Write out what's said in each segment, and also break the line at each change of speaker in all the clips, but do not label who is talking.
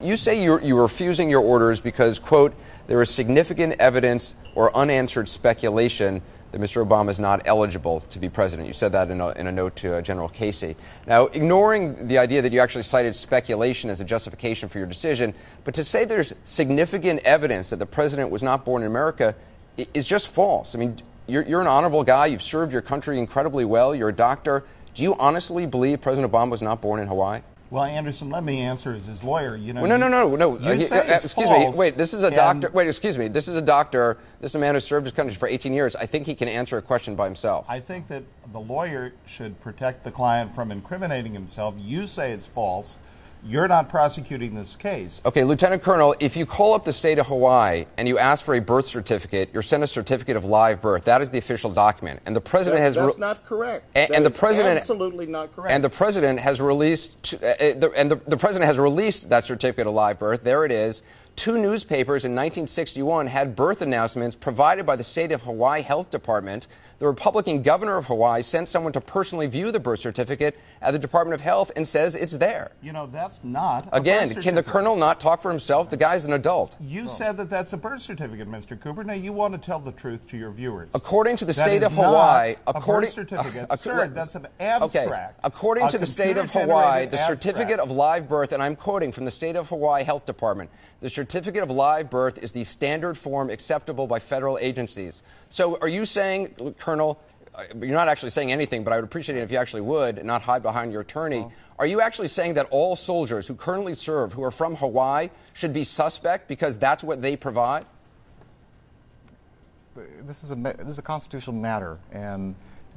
You say you're refusing your orders because, quote, there is significant evidence or unanswered speculation that Mr. Obama is not eligible to be president. You said that in a note to General Casey. Now, ignoring the idea that you actually cited speculation as a justification for your decision, but to say there's significant evidence that the president was not born in America is just false. I mean, you're an honorable guy. You've served your country incredibly well. You're a doctor. Do you honestly believe President Obama was not born in Hawaii?
Well, Anderson, let me answer as his lawyer. You know,
well, no.
Excuse
me. Wait, this is a doctor. Wait, excuse me. This is a doctor. This is a man who served his country for 18 years. I think he can answer a question by himself.
I think that the lawyer should protect the client from incriminating himself. You say it's false. You're not prosecuting this case.
Okay, Lieutenant Colonel, if you call up the state of Hawaii and you ask for a birth certificate, you're sent a certificate of live birth. That is the official document, and the president
That's not correct.
And the president
absolutely not correct.
And the president has released the president has released that certificate of live birth. There it is. Two newspapers in 1961 had birth announcements provided by the state of Hawaii Health Department. The Republican governor of Hawaii sent someone to personally view the birth certificate at the Department of Health and says it's there.
You know, that's not a
Again,
birth
can the colonel not talk for himself? The guy's an adult.
You said that that's a birth certificate, Mr. Cooper. Now, you want to tell the truth to your viewers.
According to the state of Hawaii,
a birth certificate. Sir, that's an abstract.
Okay. According to the state of Hawaii, the certificate of live birth, and I'm quoting from the state of Hawaii Health Department, the certificate of live birth is the standard form acceptable by federal agencies. So are you saying, Colonel, you're not actually saying anything, but I would appreciate it if you actually would, and not hide behind your attorney. Are you actually saying that all soldiers who currently serve, who are from Hawaii, should be suspect because that's what they provide?
This is a constitutional matter, and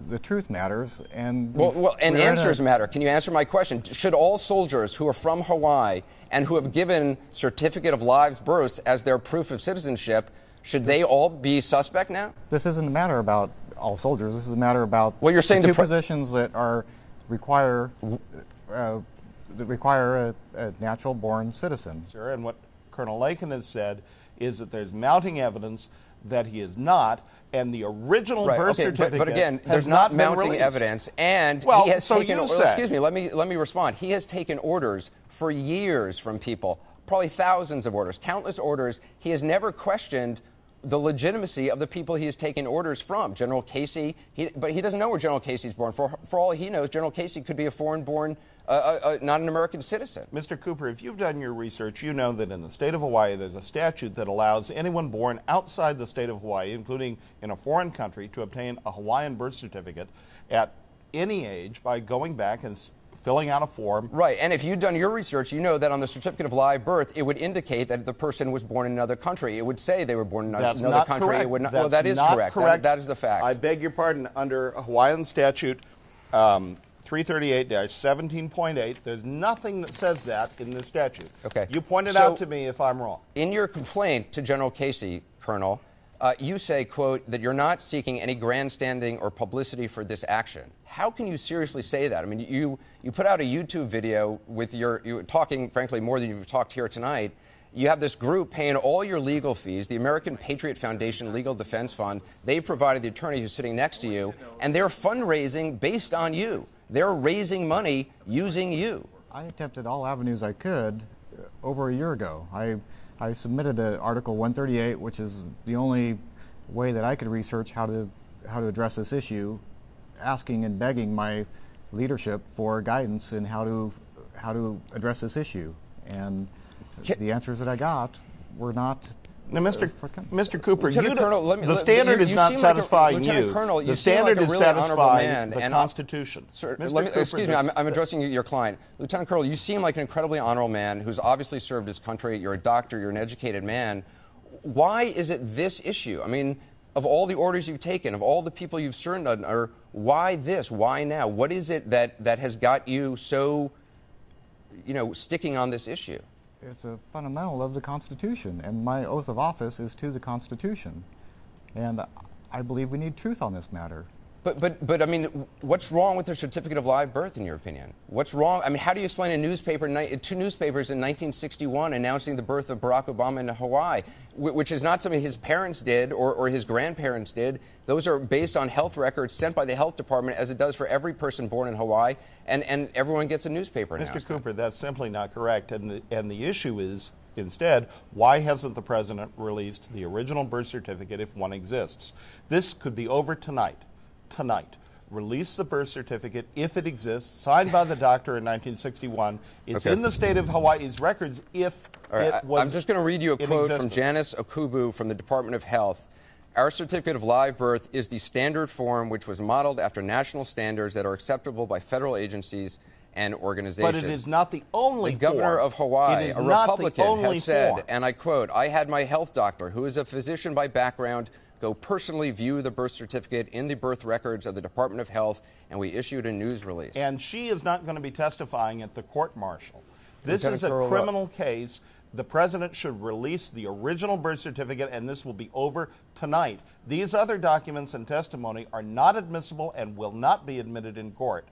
the truth matters. And
answers matter. Can you answer my question? Should all soldiers who are from Hawaii and who have given certificate of live births as their proof of citizenship, should they all be suspect now?
This isn't a matter about all soldiers. This is a matter about
you're saying
the two positions that require a natural-born citizen.
Sir, and what Colonel Lakin has said is that there's mounting evidence that he is not, and the original birth certificate
but again,
has
there's not mounting evidence, and he has taken. Excuse me, let me respond. He has taken orders for years from people, probably thousands of orders, countless orders. He has never questioned the legitimacy of the people he has taken orders from. General Casey, but he doesn't know where General Casey's born. For all he knows, General Casey could be a foreign-born, not an American citizen.
Mr. Cooper, if you've done your research, you know that in the state of Hawaii there's a statute that allows anyone born outside the state of Hawaii, including in a foreign country, to obtain a Hawaiian birth certificate at any age by going back and filling out a form.
Right, and if you've done your research, you know that on the certificate of live birth, it would indicate that the person was born in another country. It would say they were born in another country.
Correct.
It would not,
That's
well, that is correct. That is the fact.
I beg your pardon. Under Hawaiian statute 338-17.8, there's nothing that says that in this statute.
Okay.
You pointed out to me if I'm wrong.
In your complaint to General Casey, Colonel, you say, quote, that you're not seeking any grandstanding or publicity for this action. How can you seriously say that? I mean, you put out a YouTube video with you're talking, frankly, more than you've talked here tonight. You have this group paying all your legal fees, the American Patriot Foundation Legal Defense Fund. They provided the attorney who's sitting next to you, and they're fundraising based on you. They're raising money using you.
I attempted all avenues I could over a year ago. I submitted an Article 138, which is the only way that I could research how to address this issue, asking and begging my leadership for guidance in how to address this issue. And the answers that I got were not.
Now, Mr. Cooper,
the
standard is not satisfying you.
Colonel,
the standard is satisfying the
and
Constitution.
Sir, excuse me, I'm addressing your client. Lieutenant Colonel, you seem like an incredibly honorable man who's obviously served his country. You're a doctor. You're an educated man. Why is it this issue? I mean, of all the orders you've taken, of all the people you've served under, why this? Why now? What is it that has got you so, sticking on this issue?
It's a fundamental of the Constitution, and my oath of office is to the Constitution. And I believe we need truth on this matter.
But I mean, what's wrong with the certificate of live birth, in your opinion? What's wrong? I mean, how do you explain two newspapers in 1961 announcing the birth of Barack Obama in Hawaii, which is not something his parents did or his grandparents did? Those are based on health records sent by the health department, as it does for every person born in Hawaii, and everyone gets a newspaper announcement.
Mr. Cooper, that's simply not correct. And the issue is, instead, why hasn't the president released the original birth certificate if one exists? This could be over tonight. Release the birth certificate if it exists, signed by the doctor in 1961. It's in the state of Hawaii's records if it was.
I'm just going to read you a quote from Janice Okubu from the Department of Health. Our certificate of live birth is the standard form which was modeled after national standards that are acceptable by federal agencies and organizations.
But it is not the only
The governor
form.
of Hawaii, a Republican, has said,
form.
and I quote, "I had my health doctor, who is a physician by background, go personally view the birth certificate in the birth records of the Department of Health, and we issued a news release."
And she is not going to be testifying at the court-martial. This is a criminal case. The president should release the original birth certificate, and this will be over tonight. These other documents and testimony are not admissible and will not be admitted in court.